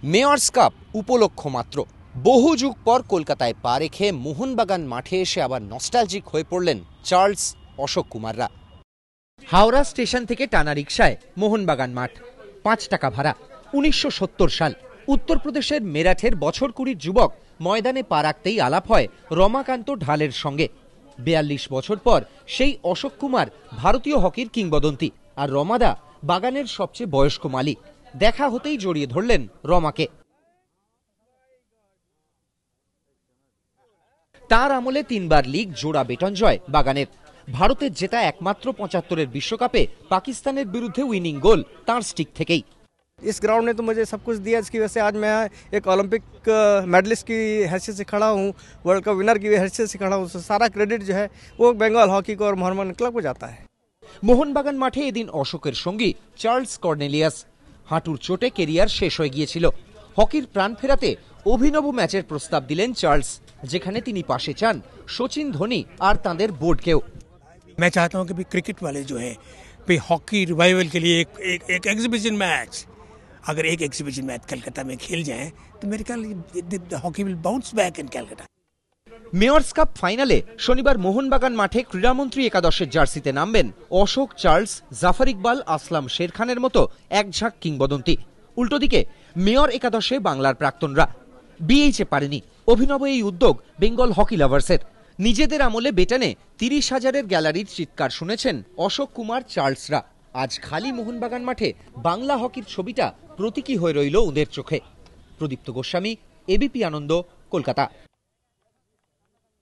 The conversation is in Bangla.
মেয়র্স কাপ উপলক্ষ মাত্র বহু যুগ পর কলকাতায় পা রেখে মোহনবাগান মাঠে এসে আবার নস্টালজিক হয়ে পড়লেন চার্লস অশোক কুমাররা। হাওড়া স্টেশন থেকে টানা রিকশায় মোহনবাগান মাঠ, 5 টাকা ভাড়া। 1970 সাল, উত্তরপ্রদেশের মেরাঠের বছর 20 যুবক ময়দানে পা রাখতেই আলাপ হয় রমাকান্ত ঢালের সঙ্গে। 42 বছর পর সেই অশোক কুমার ভারতীয় হকির কিংবদন্তি, আর রমাদা বাগানের সবচেয়ে বয়স্ক মালিক। দেখা হতেই জড়িয়ে ধরলেন রমাকে। তার আমলে 3 বার লিগ জোড়া বেটন জয় বাগানের। ভারতের জেতা একমাত্র 75-এর বিশ্বকাপে পাকিস্তানের বিরুদ্ধে উইনিং গোল তার স্টিক থেকেই। इस ग्राउंड ने तो मुझे सब कुछ दिया, जिसकी वजह से आज मैं एक ओलंपिक मेडलिस्ट की हैसियत से खड़ा हूँ, वर्ल्ड कप विनर की हैसियत से खड़ा हूँ। सारा क्रेडिट जो है वो बंगाल हॉकी को और मोहनबागान क्लब को जाता है। মোহনবাগান মাঠে এদিন অশোকের সঙ্গী চার্লস কর্নেলিয়াস। হাঁটুর চোটে কেরিয়ার শেষ হয়ে গিয়েছিল। হকির প্রাণ ফেরাতে অভিনব ম্যাচের প্রস্তাব দিলেন চার্লস, যেখানে তিনি পাশে চান সচিন ধোনি আর তাঁদের বোর্ডকেও। मैं चाहता हूं कि भी क्रिकेट वाले जो है भी हॉकी रिवाइवल के लिए एक एग्जीबिशन मैच, अगर एक एग्जीबिशन मैच कलकत्ता में खेल जाए तो मेरे ख्याल hockey will bounce back in Calcutta. Mayors cup ফাইনালে শনিবার মোহনবাগান মাঠে ক্রীড়ামন্ত্রী একাদশের জার্সিতে নামবেন অশোক, চার্লস, জাফর ইকবাল, আসলাম শের খানের মতো এক ঝাঁক কিংবদন্তি। উল্টো দিকে মেয়র একাদশে বাংলার প্রাক্তনরা। বিএইচে পারেনি। অভিনব এই উদ্যোগ বেঙ্গল হকি লাভার্সের। নিজেদের আমলে বেটানে 30,000-এর গ্যালারির চিৎকার শুনেছেন অশোক কুমার, চার্লসরা। আজ খালি মোহনবাগান মাঠে বাংলা হকির ছবিটা প্রতীকী হয়ে রইল ওদের চোখে। প্রদীপ্ত গোস্বামী, এবিপি আনন্দ, কলকাতা।